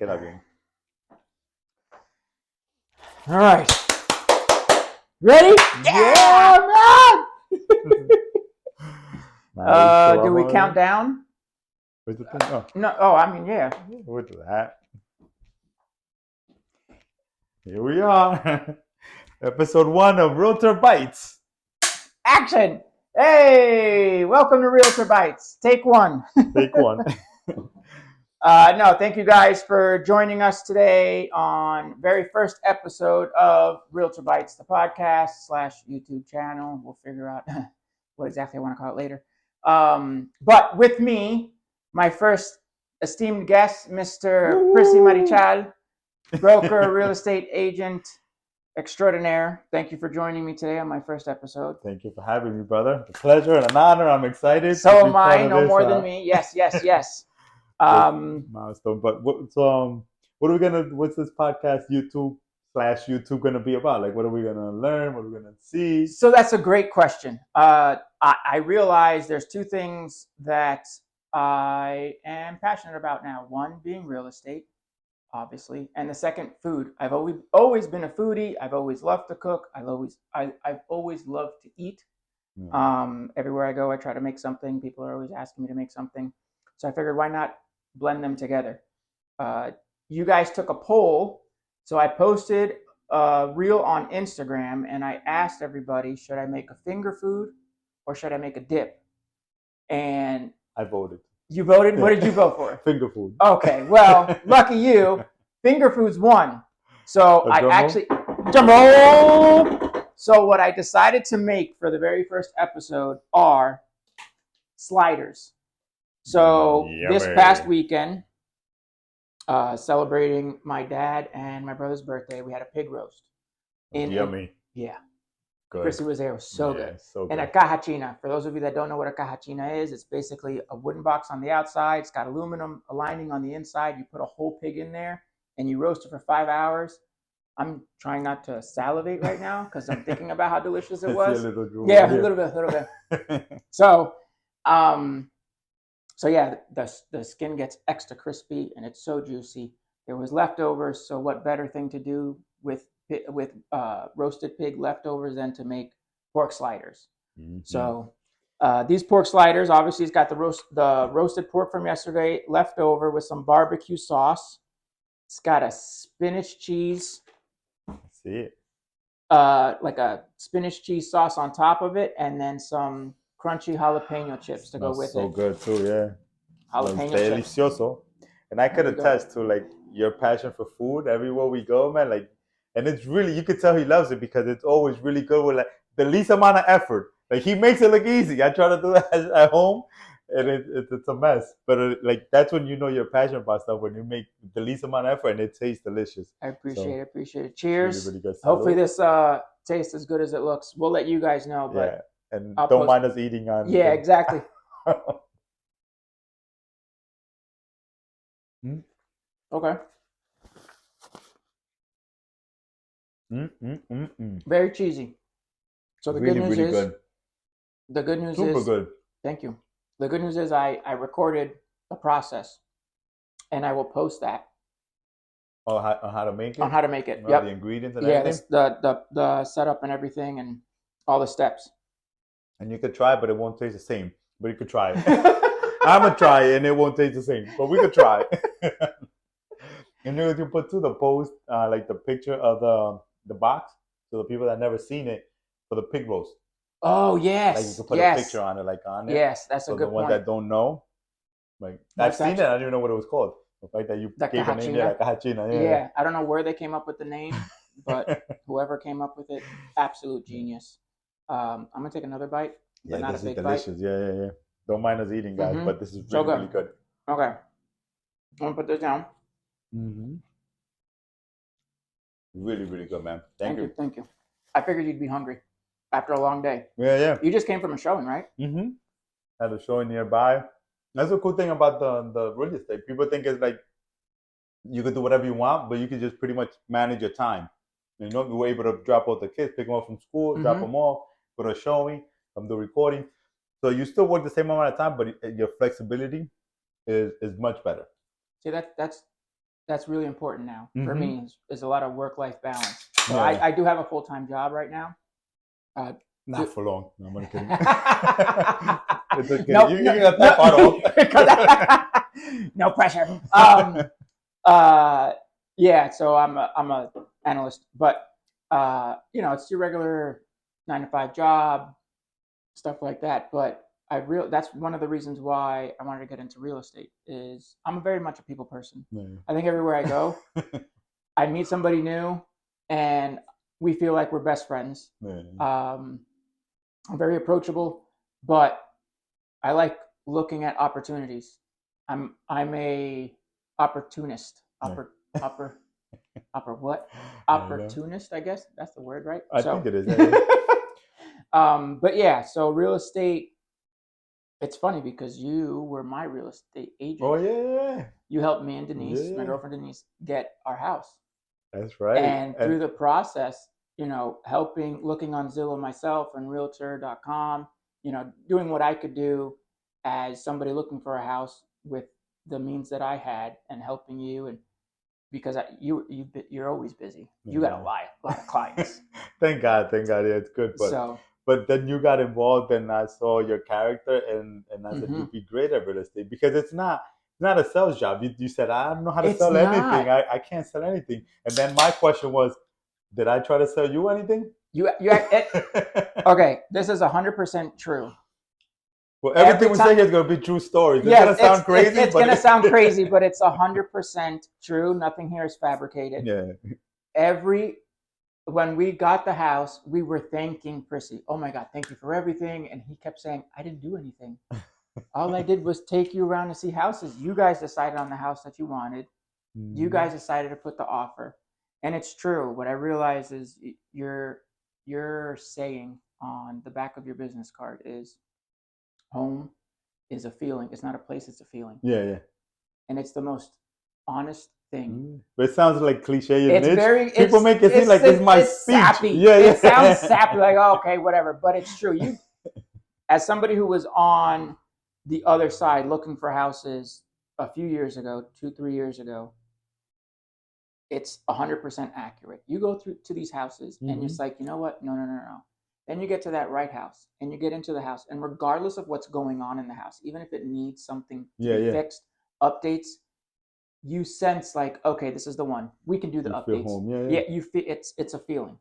Queda bien. All right. Ready? Yeah, man! Do we count down? Where's the thing? Oh. No. Oh, I mean, yeah. With that. Here we are. Episode 1 of RealtorBites. Action! Hey, welcome to RealtorBites. Take one. Take one. No, thank you guys for joining us today on very first episode of RealtorBites, the podcast / YouTube channel. We'll figure out what exactly I want to call it later. But with me, my first esteemed guest, Mr. Prissy Marichal, broker, real estate agent extraordinaire. Thank you for joining me today on my first episode. Think you for having me, brother. It's a pleasure and an honor. I'm excited. So am I. No more than me. Yes. Milestone. But what are we gonna? What's this podcast YouTube gonna be about? Like, what are we gonna learn? What are we gonna see? So that's a great question. I realize there's two things that I am passionate about now. One being real estate, obviously, and the second, food. I've always been a foodie. I've always loved to cook. I've always loved to eat. Yeah. Everywhere I go, I try to make something. People are always asking me to make something, so I figured, why not blend them together? You guys took a poll, so I posted a reel on Instagram, and I asked everybody, should I make a finger food or should I make a dip? And I voted. You voted? What did you vote for? Finger food. Okay, well, lucky you. Finger foods won. So drum roll. So what I decided to make for the very first episode are sliders. So this past weekend, celebrating my dad and my brother's birthday, we had a pig roast. Yummy. Yeah. Good. Chrissy was there. It was so good. So good. And a caja. For those of you that don't know what a caja is, it's basically a wooden box on the outside. It's got aluminum lining on the inside. You put a whole pig in there and you roast it for 5 hours. I'm trying not to salivate right now because I'm thinking about how delicious it was. A little bit. So yeah, the skin gets extra crispy and it's so juicy. There was leftovers, so what better thing to do with roasted pig leftovers than to make pork sliders? Mm-hmm. So these pork sliders, obviously, it's got the roasted pork from yesterday left over with some barbecue sauce. It's got a spinach cheese. See it. Like a spinach cheese sauce on top of it, and then some crunchy jalapeno chips to go with it. So good too, yeah. Jalapeno chips. Delicioso. And I could attest to like your passion for food everywhere we go, man. Like, and it's really, you could tell he loves it because it's always really good with like the least amount of effort. Like he makes it look easy. I try to do that at home, and it's a mess. But like that's when you know you're passionate about stuff, when you make the least amount of effort and it tastes delicious. I appreciate it. Cheers. Really, really good. Hopefully this tastes as good as it looks. We'll let you guys know. But yeah, and don't mind us eating on. Yeah, exactly. Okay. Very cheesy. So the good news is, good. The good news Super is, good. Thank you. The good news is I recorded the process, and I will post that. Oh, on how to make it. On how to make it. The ingredients and everything. The setup and everything and all the steps. And you could try it, but it won't taste the same. But you could try it. I'm gonna try it, and it won't taste the same. But we could try it. And you can put to the post like the picture of the box, so the people that never seen it for the pig roast. Oh yes, like you can put a picture on it, like on it. Yes, that's a good point. The ones that don't know, like I've seen it, I don't even know what it was called. The fact that you gave a name, like cajachina. Yeah, I don't know where they came up with the name, but whoever came up with it, absolute genius. I'm gonna take another bite, but not a big bite. Delicious. Yeah. Don't mind us eating, guys, but this is really good. Okay, I'm gonna put this down. Really, really good, man. Thank you. I figured you'd be hungry after a long day. Yeah. You just came from a showing, right? Had a showing nearby. That's a cool thing about the real estate. People think it's like you could do whatever you want, but you can just pretty much manage your time. You know, we were able to drop off the kids, pick them up from school, drop them off, go to a showing, come do recording. So you still work the same amount of time, but your flexibility is much better. See, that's that's really important now for Mhm. me is a lot of work-life balance. So Yeah. I do have a full-time job right now. Not for long. No, I'm kidding. It's okay. No, You no, can cut no, that part off. no pressure. Yeah, so I'm a analyst, but you know, it's your regular 9 to 5 job, stuff like that. But that's one of the reasons why I wanted to get into real estate is I'm very much a people person. Yeah. I think everywhere I go, I meet somebody new and we feel like we're best friends. Yeah. I'm very approachable, but I like looking at opportunities. I'm a opportunist. Yeah. What? I know. Opportunist, I guess that's the word, right? I think it is. Yeah. But yeah, so real estate. It's funny because you were my real estate agent. Oh yeah. You helped me and Denise, Yeah. my girlfriend Denise, get our house. That's right. And through the process, you know, looking on Zillow myself and Realtor.com, you know, doing what I could do as somebody looking for a house with the means that I had, and helping you, and because you're always busy. You got a lot of clients. Thank God. Yeah, it's good. But then you got involved, and I saw your character, and I said you'd be great at real estate, because it's not a sales job. You said, I don't know how to sell anything. I can't sell anything. And then my question was, did I try to sell you anything? Okay, this is 100% true. Well, everything we say here is going to be true stories. It's going to sound crazy. It's going to sound crazy, but it's 100% true. Nothing here is fabricated. Yeah. When we got the house, we were thanking Prissy. Oh my God, thank you for everything. And he kept saying, I didn't do anything. All I did was take you around to see houses. You guys decided on the house that you wanted. You guys decided to put the offer. And it's true. What I realize is your saying on the back of your business card is, home is a feeling. It's not a place, it's a feeling. Yeah, yeah. And it's the most honest thing. But it sounds like cliche. People make it seem like it's my speech. Sappy. Yeah, it sounds sappy, like, oh, okay, whatever. But it's true. You, as somebody who was on the other side looking for houses a few years ago, 2-3 years ago, it's 100% accurate. You go through to these houses and it's like, you know what? No. Then you get to that right house and you get into the house, and regardless of what's going on in the house, even if it needs something to be fixed, updates, you sense like, okay, this is the one. We can do the updates. Feel home. Yeah. You feel it's a feeling,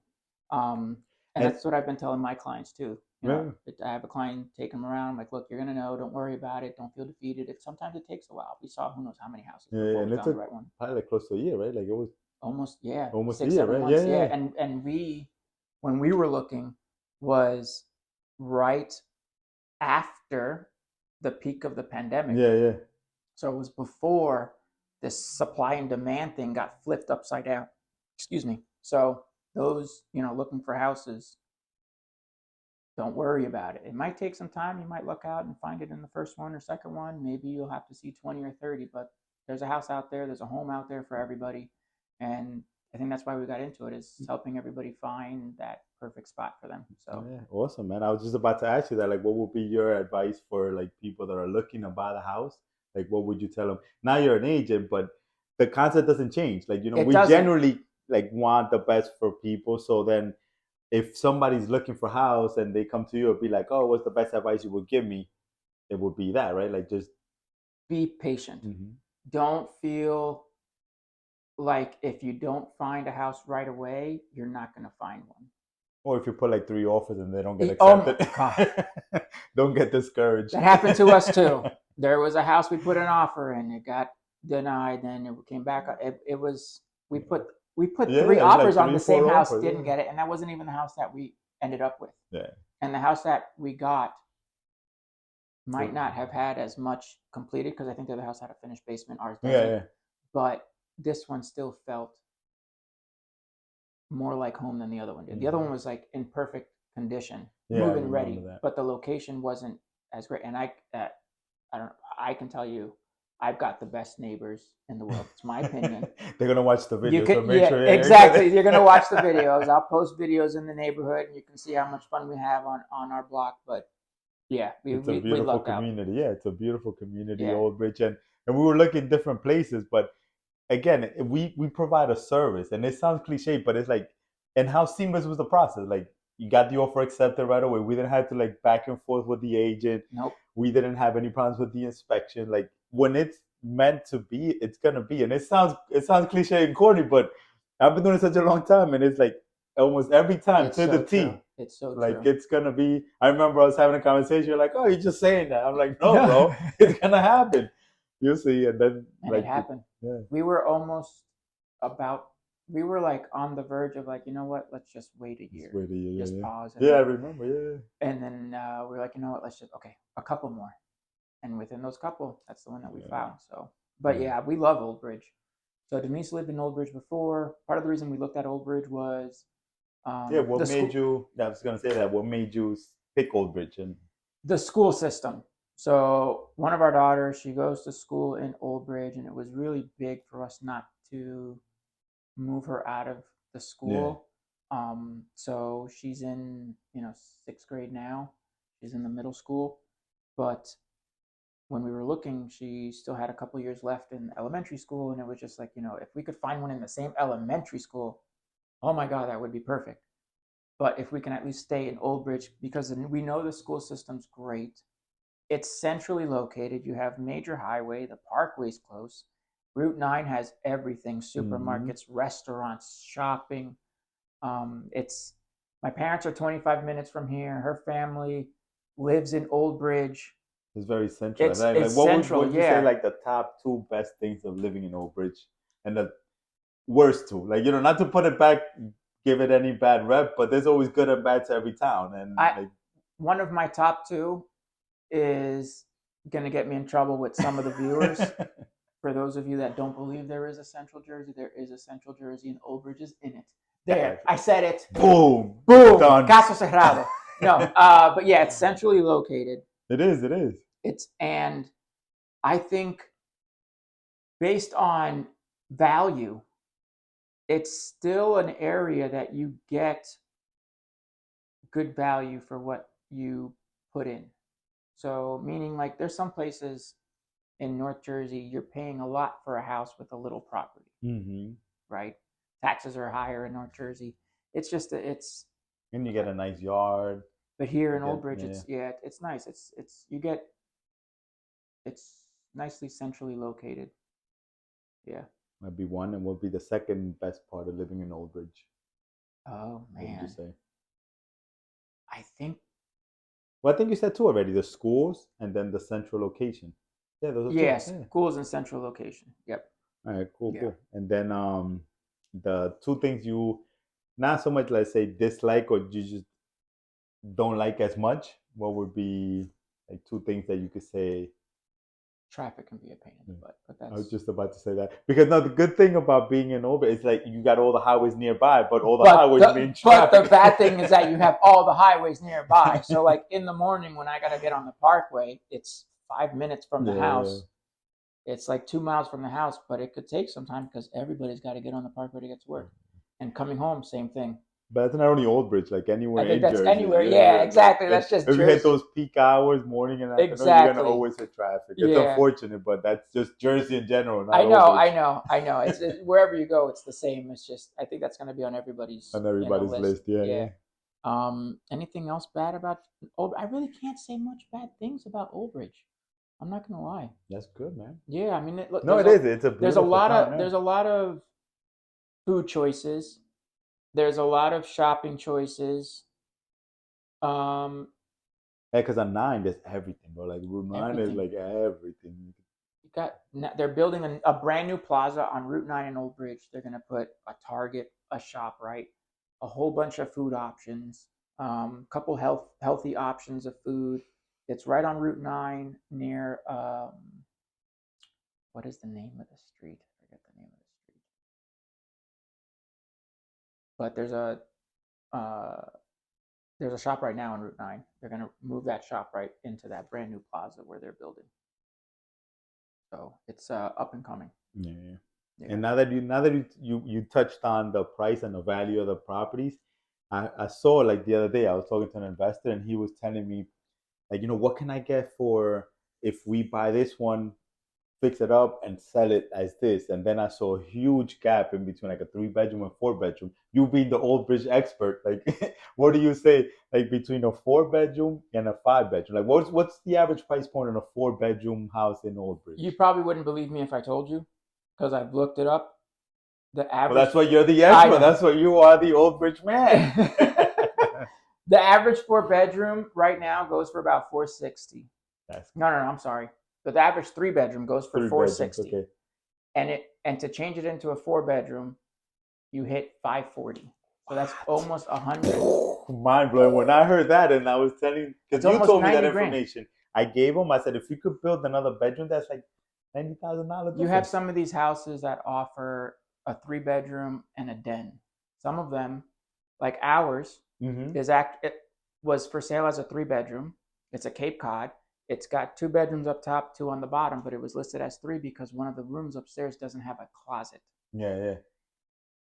and that's what I've been telling my clients too. You know, I have a client, take them around. I'm like, look, you're gonna know. Don't worry about it. Don't feel defeated. Sometimes it takes a while. We saw who knows how many houses before we found the right one. Probably like close to a year, right? Like it was almost 6, 7 months. Yeah. And when we were looking, was right after the peak of the pandemic. Yeah. So it was before this supply and demand thing got flipped upside down. Excuse me. So those, you know, looking for houses, don't worry about it. It might take some time. You might look out and find it in the first one or second one. Maybe you'll have to see 20 or 30, but there's a house out there. There's a home out there for everybody. And I think that's why we got into it, is helping everybody find that perfect spot for them. So yeah, awesome, man. I was just about to ask you that, like, what would be your advice for like people that are looking to buy the house? Like, what would you tell them? Now you're an agent, but the concept doesn't change. Like, you know, we generally like want the best for people. So then if somebody's looking for a house and they come to you and be like, oh, what's the best advice you would give me? It would be that, right? Like, just be patient. Don't feel like if you don't find a house right away, you're not going to find one. Or if you put like 3 offers and they don't get accepted, don't get discouraged. That happened to us too. There was a house we put an offer and it got denied. Then it came back. It was we put 3 offers on the same house, didn't get it, and that wasn't even the house that we ended up with. Yeah. And the house that we got might not have had as much completed, because I think the other house had a finished basement. Ours doesn't. Yeah. But this one still felt more like home than the other one did. The other one was like in perfect condition, move-in ready, but the location wasn't as great. And I don't know, I can tell you, I've got the best neighbors in the world. It's my opinion. They're gonna watch the video, so make sure. Exactly. You're gonna watch the videos. I'll post videos in the neighborhood, and you can see how much fun we have on our block. But yeah, it's a beautiful community. Yeah, it's a beautiful community, Old Bridge, and we were looking different places, but again, we provide a service, and it sounds cliche, but it's like, and how seamless was the process? Like, you got the offer accepted right away. We didn't have to like back and forth with the agent. Nope. We didn't have any problems with the inspection. Like, when it's meant to be, it's gonna be. And it sounds cliche and corny, but I've been doing it such a long time, and it's like almost every time It's to so the T. true. It's so Like, true. it's gonna be. I remember I was having a conversation. You're like, "Oh, you're just saying that." I'm like, "No, bro, it's gonna happen. You see." And then And it like, happened. yeah, We were almost about. We were like on the verge of like, you know what? Let's just wait a it's year. weird. Yeah, Just yeah, pause yeah. I remember. Yeah. and then we were like, you know what? Let's just okay, a couple more. And within those couple, that's the one that we Yeah. found. So, but Yeah. yeah, we love Old Bridge. So Denise lived in Old Bridge before. Part of the reason we looked at Old Bridge was Yeah. What the made school, you? I was gonna say that. What made you pick Old Bridge? And the school system. So one of our daughters, she goes to school in Old Bridge, and it was really big for us not to move her out of the yeah, school. So she's in, sixth grade now. She's in the middle school, but when we were looking, she still had a couple years left in elementary school, and it was just like, if we could find one in the same elementary school, oh my God, that would be perfect. But if we can at least stay in Old Bridge, because we know the school system's great. It's centrally located. You have major highway. The parkway's close. Route 9 has everything: mm-hmm. supermarkets, restaurants, shopping. It's my parents are 25 minutes from here. Her family lives in Old Bridge. It's very central. It's Like, it's what would central, would you say yeah. like the top two best things of living in Old Bridge, and the worst two? Like, not to put it back, give it any bad rep, but there's always good and bad to every town, and I like. One of my top two is gonna get me in trouble with some of the viewers. For those of you that don't believe there is a Central Jersey, there is a Central Jersey, and Old Bridge is in it. There, I said it. Boom, Boom. done. Caso cerrado. No, but yeah, it's centrally located. It is. It is. And I think based on value, it's still an area that you get good value for what you put in. So, meaning like there's some places in North Jersey, you're paying a lot for a house with a little property, Mm-hmm. right? Taxes are higher in North Jersey. It's just it's. And you get a nice yard. But here You in Old get, Bridge, yeah, it's nice. It's nicely centrally located. Yeah. might be one, and what would be the second best part of living in Old Bridge? Oh What would you man, say? I think Well, I think you said two already: the schools and then the central location. Yeah, those are two. yes, Yeah. schools in central location. Yep. All right, cool, Yeah. cool. And then the two things you not so much, let's say, dislike, or you just don't like as much. What would be like two things that you could say? Traffic can be a pain in the butt, but I was that's just about to say that, because now the good thing about being in Orbit is like you got all the highways nearby, but all the highways mean but the traffic. bad thing is that you have all the highways nearby. So like in the morning when I gotta get on the parkway, it's 5 minutes from the Yeah, yeah. house. It's like 2 miles from the house, but it could take some time because everybody's got to get on the parkway to get to work. And coming home, same thing. But it's not only Old Bridge, like I anywhere think in that's Jersey. anywhere. Yeah, Yeah, like, exactly. That's just if you hit Jersey. those peak hours, morning and afternoon, you're gonna Exactly. always hit traffic. It's Yeah. unfortunate, but that's just Jersey in general, not I know, Old I Bridge. know, I know. It's wherever you go, it's the same. It's just I think that's going to be on everybody's On everybody's list. list. Yeah, Yeah. yeah. Anything else bad about Old? I really can't say much bad things about Old Bridge. I'm not going to lie. That's good, man. Yeah, I mean, look, No, it is. It's a there's a beautiful lot town. of Yeah. there's a lot of food choices. There's a lot of shopping choices. Um, Yeah, because on 9, there's everything, bro. Like Route 9 is Everything. like everything. They're building a brand new plaza on Route 9 in Old Bridge. They're going to put a Target, a ShopRite, a whole bunch of food options, couple healthy options of food. It's right on Route 9 near what is the name of the street? I forget the name of the street. But there's a shop right now on Route 9. They're going to move that shop right into that brand new plaza where they're building. So it's up and coming. Yeah. Yeah. And now that you touched on the price and the value of the properties, I saw, like, the other day I was talking to an investor, and he was telling me, like, what can I get for if we buy this one fix it up and sell it as this. And then I saw a huge gap in between like a 3 bedroom and 4 bedroom. You being the old bridge expert, like what do you say like between a 4 bedroom and a 5 bedroom? Like what's the average price point in a 4 bedroom house in Old Bridge? You probably wouldn't believe me if I told you, because I've looked it up. The Well, average. that's why you're the expert. That's why you are the Old Bridge man. The average 4 bedroom right now goes for about 460. No, I'm sorry. But the average 3 bedroom goes for 460. Okay. And to change it into a 4 bedroom, you hit 540. So that's almost 100. Mind blowing. When I heard that, and I was telling, because you told me that information, I gave him. I said, if you could build another bedroom, that's like $90,000. You have some of these houses that offer a 3 bedroom and a den. Some of them, like ours, it was for sale as a 3 bedroom. It's a Cape Cod. It's got 2 bedrooms up top, 2 on the bottom, but it was listed as 3 because one of the rooms upstairs doesn't have a closet. Yeah.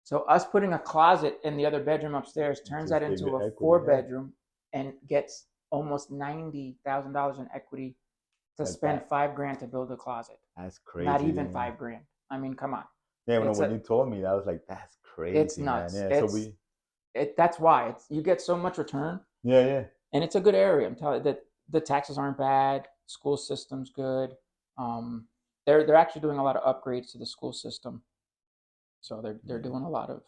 So us putting a closet in the other bedroom upstairs turns that into a 4 bedroom and gets almost $90,000 in equity to spend $5,000 to build a closet. That's crazy. Not even $5,000. I mean, come on. Yeah, when you told me that, I was like, that's crazy. It's nuts. Man. Yeah, that's why you get so much return. Yeah. And it's a good area. I'm telling you that the taxes aren't bad. School system's good. They're actually doing a lot of upgrades to the school system. So they're doing a lot of.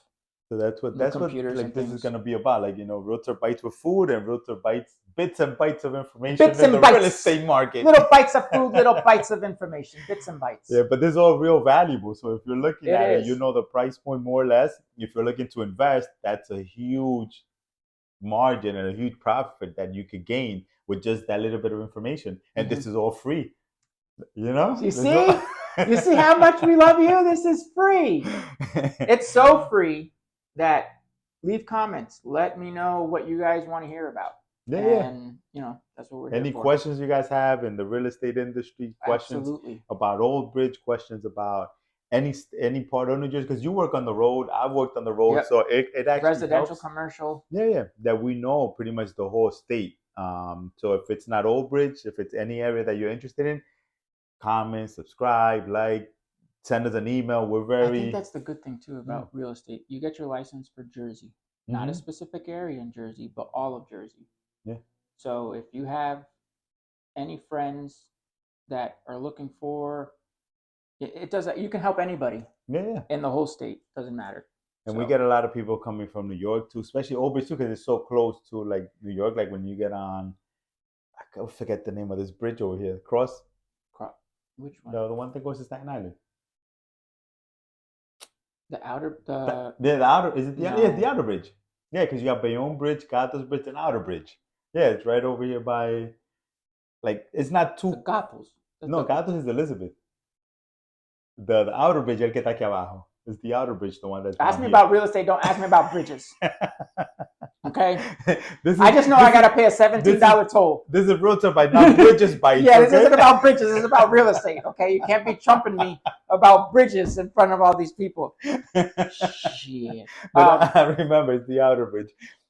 So that's what like this is gonna be about. Like Realtor Bites with food and Realtor Bites bits and bites of information in the real estate market. Little bites of food, little bites of information, bits and bites. Yeah, but this is all real valuable. So if you're looking at it, you know the price point more or less. If you're looking to invest, that's a huge margin and a huge profit that you could gain with just that little bit of information. And this is all free. You see? You see how much we love you? This is free. It's so free that leave comments. Let me know what you guys want to hear about. And that's what we're here Any for. questions you guys have in the real estate industry, questions about Old Bridge, questions about any part of New Jersey, because you work on the road, I've worked on the road, so it actually residential, helps, commercial. Yeah, that we know pretty much the whole state. So if it's not Old Bridge, if it's any area that you're interested in, comment, subscribe, like, send us an email. I think that's the good thing too about real estate. You get your license for Jersey, not a specific area in Jersey, but all of Jersey. Yeah. So if you have any friends that are looking for, it doesn't. You can help anybody. Yeah. In the whole state, doesn't matter. And we get a lot of people coming from New York too, especially Old Bridge too, because it's so close to like New York. Like when you get on, I forget the name of this bridge over here, Which one? The one that goes to Staten Island. The outer. The outer. Is it? Yeah, it's the outer bridge. Yeah, because you got Bayonne Bridge, Gatos Bridge, and Outer Bridge. Yeah, it's right over here by. Like it's not too. Gatos. No, Gatos is Elizabeth. The outer bridge, el que está aquí abajo, is the outer bridge, the one that's. Ask me about real estate. Don't ask me about bridges. Okay. I just know I gotta pay a $17 toll. This is Realtor Bites, not Bridges Bites. Yeah, this isn't about bridges. This is about real estate. Okay, you can't be trumping me about bridges in front of all these people. Shit. But I remember it's the outer bridge,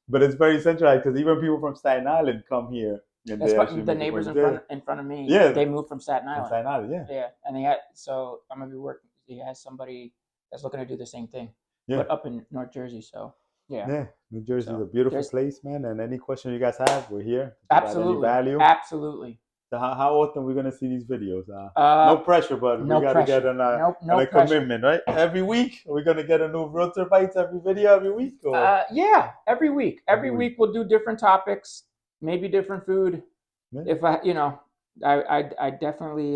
but it's very centralized because even people from Staten Island come here. That's what the neighbors in front of me. Yeah, they moved from Staten Island. Staten Island, yeah, and they had. So I'm gonna be working. He has somebody that's looking to do the same thing, but up in North Jersey. So. Yeah, New Jersey is a beautiful place, man. And any question you guys have, we're here. Absolutely, value. Absolutely. So how often are we gonna see these videos? No pressure, but we gotta get on a commitment, right? Every week, we're gonna get a new Realtor Bites every video every week. Or? Yeah, every week. Every week we'll do different topics, maybe different food. Yeah. If I definitely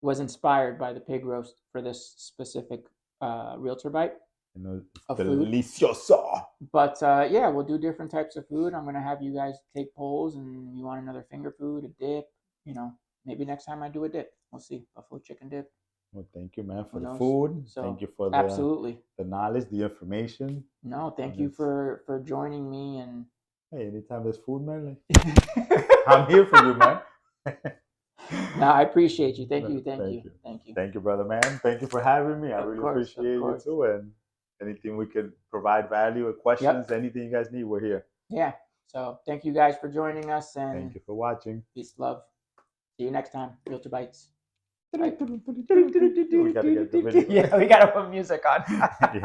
was inspired by the pig roast for this specific Realtor Bite. Delicioso. But we'll do different types of food. I'm gonna have you guys take polls, and you want another finger food, a dip. Maybe next time I do a dip. We'll see. Buffalo chicken dip. Well, thank you, man, for the food. So, thank you for the knowledge, the information. No, thank you for joining me. And hey, anytime there's food, man, I'm here for you, man. No, I appreciate you. Thank you. Thank you, brother, man. Thank you for having me. I really appreciate you too. And anything we could provide value or questions, anything you guys need, we're here. Yeah. So thank you guys for joining us. And thank you for watching. Peace, love. See you next time. Realtor Bites. We gotta get the video. Yeah, we gotta put music on. Yeah.